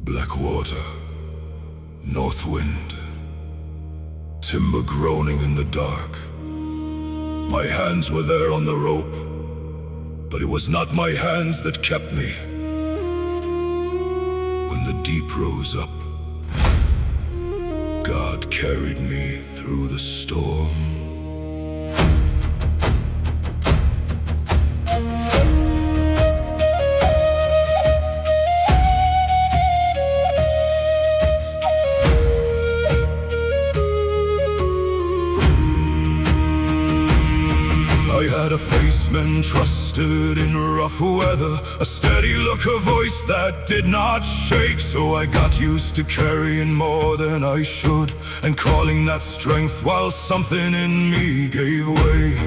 Black water, north wind, timber groaning in the dark. My hands were there on the rope, but it was not my hands that kept me. When the deep rose up, God carried me through the storm. I had a face men trusted in rough weather, a steady look, a voice that did not shake. So I got used to carrying more than I should, and calling that strength while something in me gave way.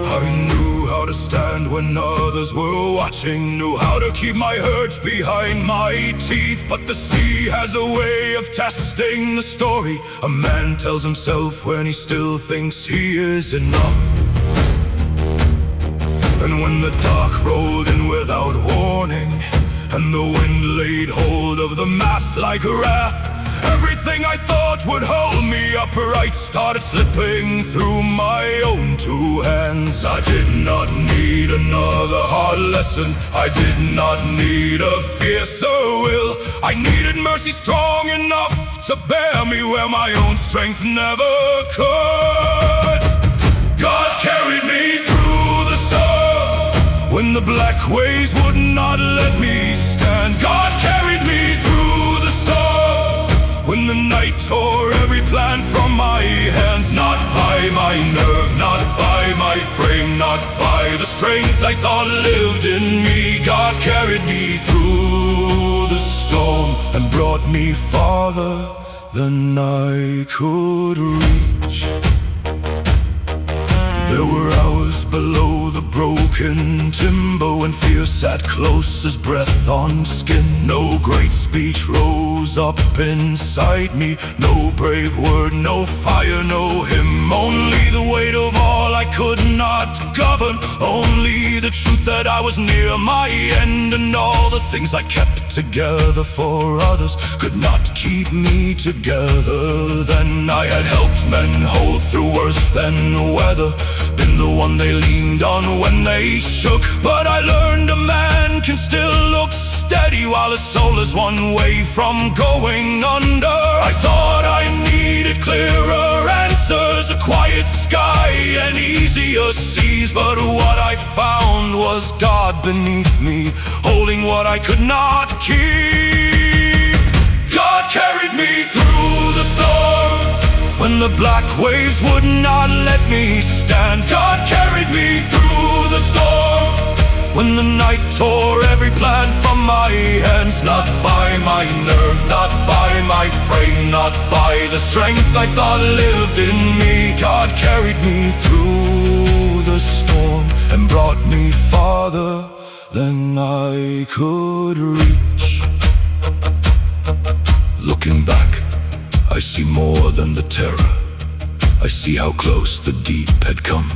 I knew how to stand when others were watching, knew how to keep my hurts behind my teeth. But the sea has a way of testing the story a man tells himself when he still thinks he is enough. And when the dark rolled in without warning, and the wind laid hold of the mast like wrath, everything I thought would hold me upright started slipping through my own two hands. I did not need another hard lesson, I did not need a fiercer will. I needed mercy strong enough to bear me where my own strength never could. God carried me through the storm when the black waves would not let me stand. God carried me through the storm when the night tore every plan from my hands. Not by my nerve, not by my frame, not by the strength I thought lived in me. God carried me through the storm and brought me farther than I could reach. There were hours below the broken timber when fear sat close as breath on skin. No great speech rose up inside me, no brave word, no fire, no hymn. Only the weight of all I could not govern, only the truth that I was near my end. And all the things I kept together for others could not keep me together. Then I had helped men hold through worse than weather, been the one they leaned on when they shook. But I learned a man can still look steady while his soul is one way from going under. I thought I needed clearer answers, a quiet sky and easier seas, but what I found was God beneath me, holding what I could not keep. God carried me through the storm when the black waves would not let me stand. God carried me through the storm when the night tore every plan from my hands. Not by my nerve, not by my frame, not by the strength I thought lived in me. God carried me through the storm and brought me farther than I could reach. Looking back, I see more than the terror. I see how close the deep had come,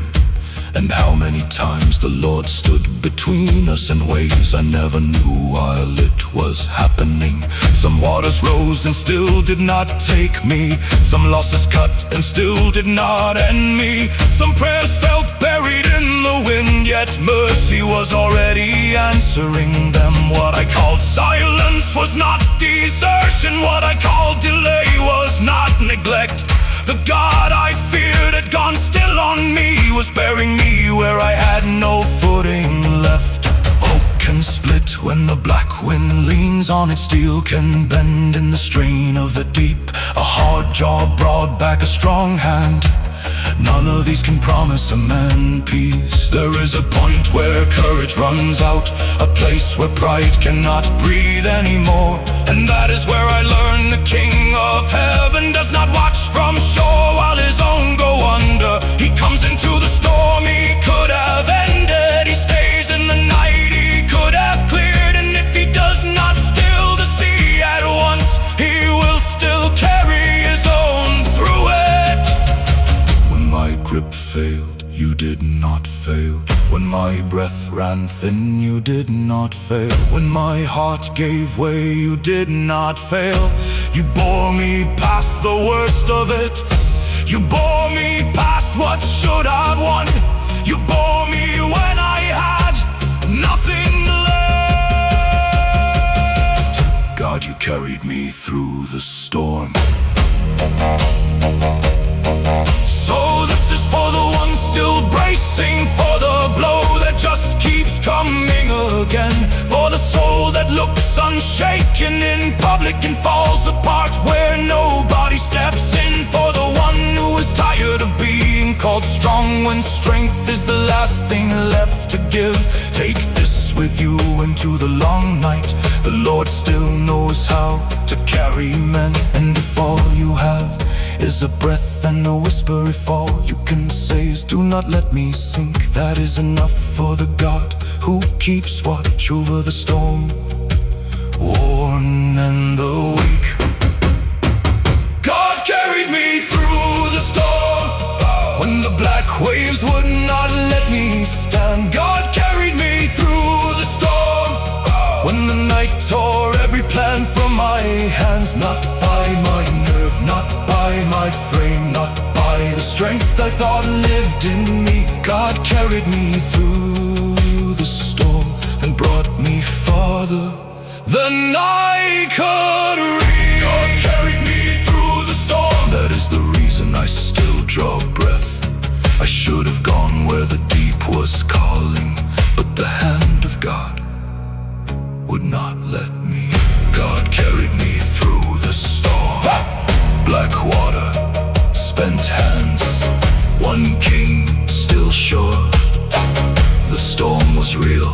and how many times the Lord stood between us in ways I never knew while it was happening. Some waters rose and still did not take me, some losses cut and still did not end me. Some prayers felt buried in the wind, yet mercy was already answering them. What I called silence was not desertion, what I called delay was not neglect. The God I feared had gone still on me, was bearing me where I had no footing left. Oak can split when the black wind leans on it, steel can bend in the strain of the deep. A hard jaw, broad back, a strong hand, none of these can promise a man peace. There is a point where courage runs out, a place where pride cannot breathe anymore. And that is where I learned the King of Heaven does not watch from shore while his own go under. He comes into the storm he could have ended, he stays in the night he could have cleared. And if he does not still the sea at once, he will still carry his own through it. When my grip failed, you did not fail. When my breath ran ran thin, you did not fail. When my heart gave way, you did not fail. You bore me past the worst of it. You bore me past what should have won. You bore me when I had nothing left. God, you carried me through the storm. So this is for the one still bracing for the blow that just keeps coming again. For the soul that looks unshaken in public and falls apart where nobody steps in. For the one who is tired of being called strong when strength is the last thing left to give. Take this with you into the long night. The Lord still knows how to carry men. And if all you have is a breath and a whisper, if all you can say is do not let me sink, that is enough for the God who keeps watch over the storm, worn and the weak. God carried me through the storm when the black waves would not let me stand. God carried me through the storm when the night tore every plan from my hands. Not by my nerve, not by my frame, not by the strength I thought lived in me. God carried me through the storm and brought me farther than I could reach. God carried me through the storm. That is the reason I still draw breath. I should have gone where the deep was calling, but the hand of God would not let me. God carried me through the storm. Black water, spent hands, one king still sure. The storm was real,